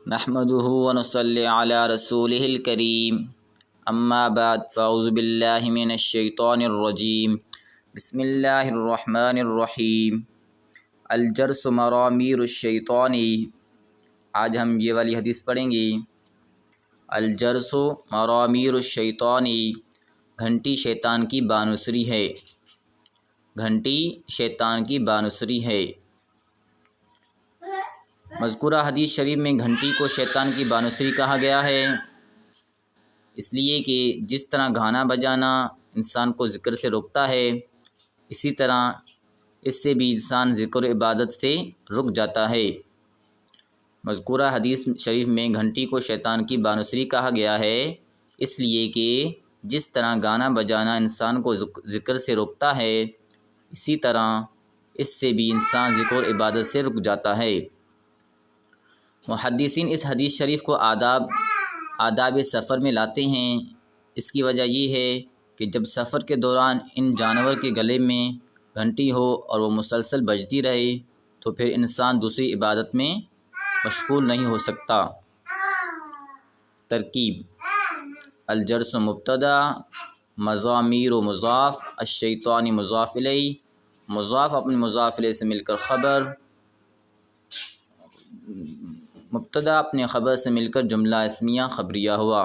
نحمده ونصلی علی رسولہ الکریم اما بعد فاعوذ باللہ من الشیطان الرجیم بسم اللہ الرحمن الرحیم الجرس مرامیر الشیطان۔ آج ہم یہ والی حدیث پڑھیں گے۔ الجرس مرامیر الشیطان، گھنٹی شیطان کی بانسری ہے، گھنٹی شیطان کی بانسری ہے۔ مذکورہ حدیث شریف میں گھنٹی کو شیطان کی بانسری کہا گیا ہے، اس لیے کہ جس طرح گانا بجانا انسان کو ذکر سے روکتا ہے، اسی طرح اس سے بھی انسان ذکر و عبادت سے رک جاتا ہے۔ مذکورہ حدیث شریف میں گھنٹی کو شیطان کی بانسری کہا گیا ہے، اس لیے کہ جس طرح گانا بجانا انسان کو ذکر سے روکتا ہے، اسی طرح اس سے بھی انسان ذکر و عبادت سے رک جاتا ہے۔ محدثین اس حدیث شریف کو آداب سفر میں لاتے ہیں۔ اس کی وجہ یہ ہے کہ جب سفر کے دوران ان جانور کے گلے میں گھنٹی ہو اور وہ مسلسل بجتی رہے تو پھر انسان دوسری عبادت میں مشغول نہیں ہو سکتا۔ ترکیب: الجرس مبتدا، مزامیر و مضاف، الشیطان مضاف الیہ، مضاف اپنے مضاف الیہ سے مل کر خبر، مبتدا اپنے خبر سے مل کر جملہ اسمیہ خبریہ ہوا۔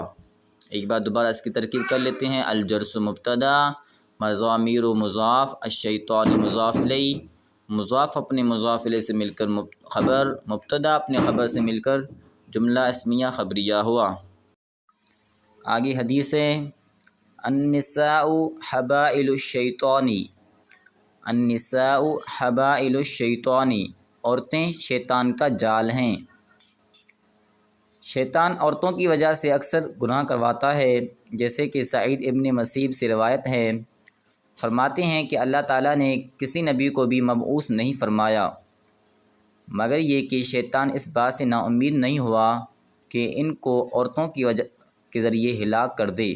ایک بار دوبارہ اس کی ترکیب کر لیتے ہیں۔ الجرس مبتدا، مزامیر و مضاف، الشیطان مضاف الیہ، مضاف اپنے مضاف الیہ سے مل کر خبر، مبتدا اپنے خبر سے مل کر جملہ اسمیہ خبریہ ہوا۔ آگے حدیث ہے۔ النساء حبائل الشیطان، النساء حبائل الشیطان، عورتیں شیطان کا جال ہیں۔ شیطان عورتوں کی وجہ سے اکثر گناہ کرواتا ہے، جیسے کہ سعید ابن مسیب سے روایت ہے، فرماتے ہیں کہ اللہ تعالیٰ نے کسی نبی کو بھی مبعوث نہیں فرمایا مگر یہ کہ شیطان اس بات سے نا امید نہیں ہوا کہ ان کو عورتوں کی وجہ کے ذریعے ہلاک کر دے،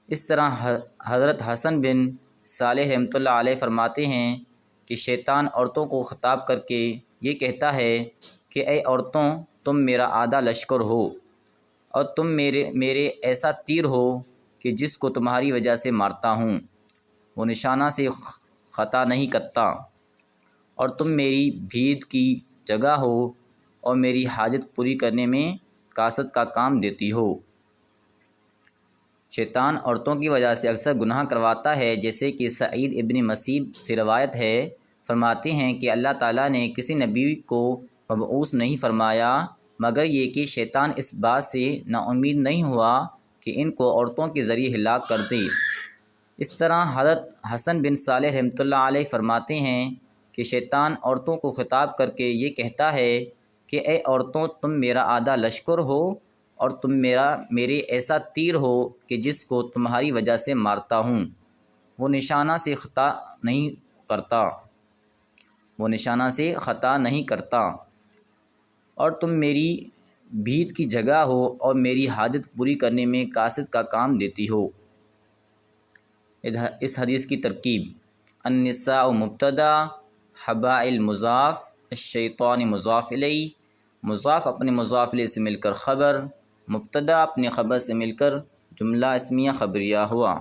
اس طرح حضرت حسن بن صالح رحمۃ اللہ علیہ فرماتے ہیں کہ شیطان عورتوں کو خطاب کر کے یہ کہتا ہے کہ اے عورتوں، تم میرا آدھا لشکر ہو اور تم میرے ایسا تیر ہو کہ جس کو تمہاری وجہ سے مارتا ہوں وہ نشانہ سے خطا نہیں کرتا، اور تم میری بھید کی جگہ ہو اور میری حاجت پوری کرنے میں کاسد کا کام دیتی ہو۔ شیطان عورتوں کی وجہ سے اکثر گناہ کرواتا ہے، جیسے کہ سعید ابن مسیب سے روایت ہے، فرماتے ہیں کہ اللہ تعالیٰ نے کسی نبی کو مبعوث نہیں فرمایا مگر یہ کہ شیطان اس بات سے نا امید نہیں ہوا کہ ان کو عورتوں کے ذریعے ہلاک کر دے۔ اس طرح حضرت حسن بن صالح رحمۃ اللہ علیہ فرماتے ہیں کہ شیطان عورتوں کو خطاب کر کے یہ کہتا ہے کہ اے عورتوں، تم میرا آدھا لشکر ہو اور تم میرے ایسا تیر ہو کہ جس کو تمہاری وجہ سے مارتا ہوں وہ نشانہ سے خطا نہیں کرتا، اور تم میری بھید کی جگہ ہو اور میری حاجت پوری کرنے میں کاسد کا کام دیتی ہو۔ اس حدیث کی ترکیب: النساء مبتدا، حبائل مضاف، الشیطان مضاف الیہ، مضاف اپنے مضاف الیہ سے مل کر خبر، مبتدا اپنے خبر سے مل کر جملہ اسمیہ خبریہ ہوا۔